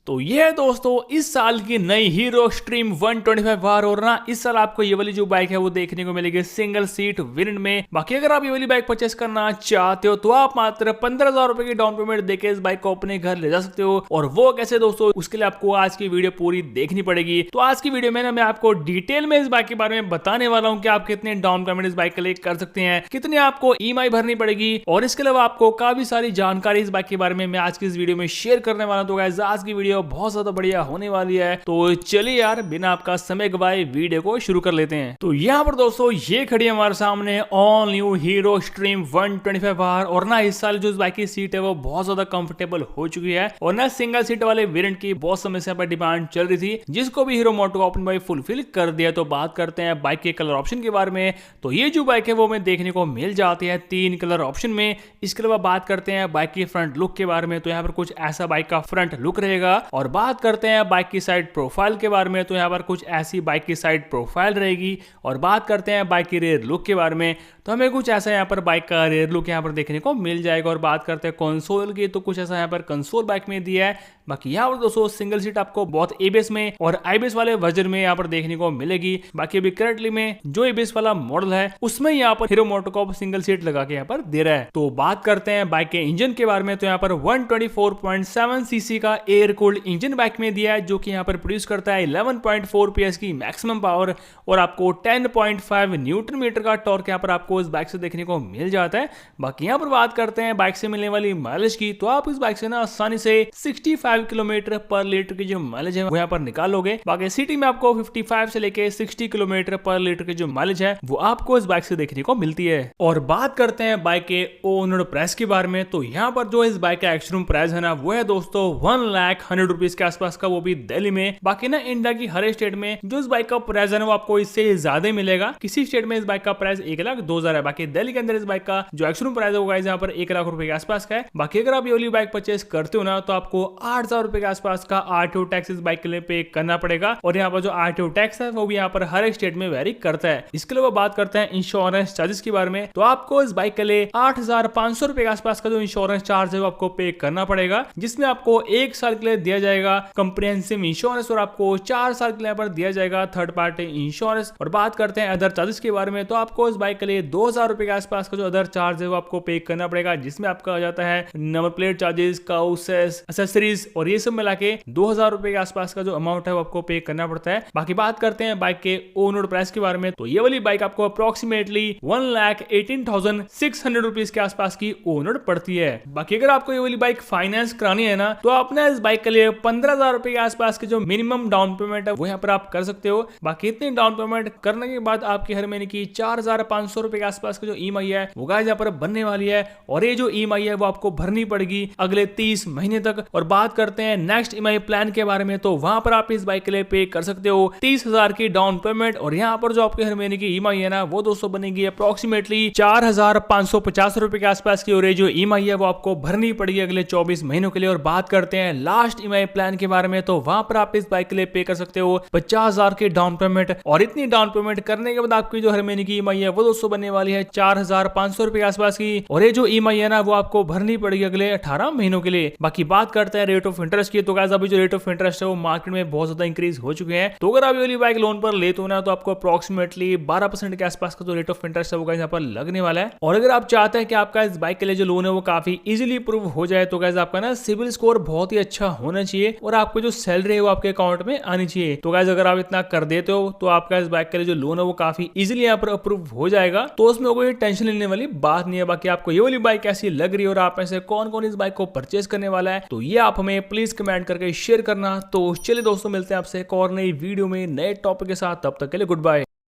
तो ये है दोस्तों इस साल की नई हीरो एक्सट्रीम 125R। और ना इस साल आपको ये वाली जो बाइक है वो देखने को मिलेगी सिंगल सीट वेरिएंट में। बाकी अगर आप ये वाली बाइक परचेस करना चाहते हो तो आप मात्र 15,000 रुपए की डाउन पेमेंट देके इस बाइक को अपने घर ले जा सकते हो। और वो कैसे दोस्तों, उसके लिए आपको आज की वीडियो पूरी देखनी पड़ेगी। तो आज की वीडियो में ना मैं आपको डिटेल में इस बाइक के बारे में बताने वाला हूँ कि आप कितने डाउन पेमेंट इस बाइक के लिए कर सकते हैं, कितनी आपको ईएमआई भरनी पड़ेगी, और इसके अलावा आपको काफी सारी जानकारी इस बाइक के बारे में मैं आज की इस वीडियो में शेयर करने वाला हूँ। तो गाइस आज की वीडियो बहुत ज्यादा बढ़िया होने वाली है। तो चलिए यार बिना आपका समय गवाए वीडियो को शुरू कर लेते हैं। तो यहाँ पर दोस्तों ये खड़ी है हमारे सामने all new hero extreme 125R। और ना इस साल जो इस बाइक की सीट है वो बहुत ज्यादा कंफर्टेबल हो चुकी है। और ना सिंगल सीट वाले वेरिएंट की बहुत समय से पर डिमांड चल रही थी, जिसको भी हीरो मोटोकॉर्प ने फुलफिल कर दिया। तो बात करते हैं बाइक के कलर ऑप्शन के बारे में। तो ये जो बाइक है वो हमें देखने को मिल जाती है 3 कलर ऑप्शन में। इसके अलावा बात करते हैं बाइक की फ्रंट लुक के बारे में। तो यहाँ पर कुछ ऐसा बाइक का फ्रंट लुक रहेगा। और बात करते हैं बाइक की साइड प्रोफाइल के बारे में। तो यहाँ पर कुछ ऐसी बाइक की साइड प्रोफाइल रहेगी। और बात करते हैं बाइक की रेयर लुक के बारे में। तो हमें कुछ ऐसा यहाँ पर बाइक का रेयर लुक यहाँ पर देखने को मिल जाएगा। और बात करते हैं कंसोल की, तो कुछ ऐसा यहाँ पर कंसोल बाइक में दिया है। बाकी यहाँ पर दोस्तों सिंगल सीट आपको बहुत एबीएस में और आईबीएस वाले वर्जन में यहाँ पर देखने को मिलेगी। बाकी अभी करंटली में जो एबीएस वाला मॉडल है उसमें यहाँ पर हीरो मोटोकॉर्प सिंगल सीट लगा के यहाँ पर दे रहा है। तो बात करते हैं बाइक के इंजन के बारे में। तो यहाँ पर 124.7 सीसी का एयर कूल्ड इंजन बाइक में दिया है, जो कि यहाँ पर प्रोड्यूस करता है 11.4 PS की मैक्सिमम पावर। और आपको 10.5 न्यूटन मीटर का टॉर्क यहाँ पर आपको इस बाइक से देखने को मिल जाता है। बाकी यहाँ पर बात करते हैं बाइक से मिलने वाली माइलेज की। तो आप इस बाइक से ना आसानी से 65 किलोमीटर पर लीटर की जो माइलेज है वो यहाँ पर निकालोगे। बाकी सिटी में आपको 55 से लेके 60 किलोमीटर पर लीटर की जो माइलेज है वो आपको इस बाइक से देखने को मिलती है। और बात करते हैं बाइक के ओनर प्राइस के बारे में। तो यहाँ पर जो इस बाइक का एक्सट्रीम प्राइस है ना वो है दोस्तों 1,100,000 रुपीज के आसपास का, वो भी दिल्ली में। बाकी ना इंडिया की हर स्टेट में जो इस बाइक का प्राइस है ना वो आपको इससे ज्यादा मिलेगा। किसी स्टेट में इस बाइक का प्राइस 1,02,000 है। बाकी दिल्ली के अंदर इस बाइक का जो एक्सट्रीम प्राइस होगा यहाँ पर 1,00,000 रुपए के आसपास का है। बाकी अगर आप ये वाली बाइक परचेस करते हो ना तो आपको 8,000 रुपए के आसपास का आरटीओ टैक्स इस बाइक के लिए पे करना पड़ेगा। और यहाँ पर जो आरटीओ टैक्स है वो भी यहाँ पर हर एक स्टेट में वेरी करता है। इसके अलावा बात करते हैं इंश्योरेंस चार्जेस के बारे में। तो आपको इस बाइक के लिए 8,500 रुपए के आसपास का जो इंश्योरेंस चार्ज है वो आपको पे करना पड़ेगा, जिसमें आपको 1 साल के लिए दिया जाएगा कंप्रिहेंसिव इंश्योरेंस और आपको 4 साल के लिए पर दिया जाएगा थर्ड पार्टी इंश्योरेंस। और बात करते हैं अदर चार्जेस के बारे में। तो आपको इस बाइक के लिए 2,000 रुपए के आसपास का जो अदर चार्ज है वो आपको पे करना पड़ेगा, जिसमें आपका आ जाता है नंबर प्लेट चार्जेस, काउसेस, एक्सेसरीज और ये सब मिला के 2,000 रुपए के आसपास का जो अमाउंट है वो आपको पे करना पड़ता है। बाकी बात करते हैं बाइक के ओनर प्राइस के बारे में। तो ये वाली बाइक आपको अप्रोक्सीमेटली 1,18,600 रुपीज के आसपास की ओनर पड़ती है। बाकी अगर आपको ये वाली बाइक फाइनेंस करानी है ना तो आप ना इस बाइक के लिए 15,000 रुपए के आसपास के जो मिनिमम डाउन पेमेंट है वो यहाँ पर आप कर सकते हो। बाकी इतनी डाउन पेमेंट करने के बाद आपकी हर महीने की 4,500 रुपए के आसपास की जो ईएमआई है वो गाइस यहाँ पर बनने वाली है। और ये जो ईएमआई है वो आपको भरनी पड़ेगी अगले 30 महीने तक। और बात करते हैं नेक्स्ट ईएमआई प्लान के बारे में। तो वहां पर आप इस बाइक के लिए पे कर सकते हो 30,000 की डाउन पेमेंट। और यहाँ पर जो आपके हर महीने की ईएमआई है ना वो दोस्तों बनेगी अप्रोक्सीमेटली 4,550 रुपए के आसपास की। और ये जो ईएमआई है वो आपको भरनी पड़ेगी अगले 24 महीनों के लिए। और बात करते हैं लास्ट ईएमआई प्लान के बारे में। तो वहां पर आप इस बाइक के लिए पे कर सकते हो 50,000 की डाउन पेमेंट। और इतनी डाउन पेमेंट करने के बाद आपकी जो हर महीने की ईएमआई है वो दोस्तों बनने वाली है 4,500 रुपए के आसपास की। और ये जो ईएमआई है ना वो आपको भरनी पड़ेगी अगले 18 महीनों के लिए। बाकी बात करते हैं रेट ऑफ इंटरेस्ट की। तो गाइस अभी जो रेट ऑफ इंटरेस्ट है वो मार्केट में बहुत ज्यादा इंक्रीज हो चुके हैं। तो अगर आप ये वाली बाइक लोन पर लेते हो ना तो आपको अप्रोक्सीमेटली 12% के आसपास का जो रेट ऑफ इंटरेस्ट है वो गाइस यहाँ पर लगने वाला है। और अगर आप चाहते हैं कि आपका इस बाइक के लिए जो लोन है वो काफी इजीली अप्रूव हो जाए तो गाइस आपका ना सिविल स्कोर बहुत ही अच्छा होना चाहिए और आपको जो सैलरी है वो आपके अकाउंट में आनी चाहिए। तो गाइस अगर आप इतना कर देते हो तो आपका इस बाइक के लिए जो लोन है वो काफी इजीली यहाँ पर अप्रूव हो जाएगा। तो उसमें कोई टेंशन लेने वाली बात नहीं है। बाकी आपको ये वाली बाइक कैसी लग रही है और आप में से कौन कौन इस बाइक को परचेज करने वाला है तो ये आप हमें प्लीज कमेंट करके शेयर करना। तो चलिए दोस्तों मिलते हैं आपसे एक और नई वीडियो में नए टॉपिक के साथ। तब तक के लिए गुड बाय।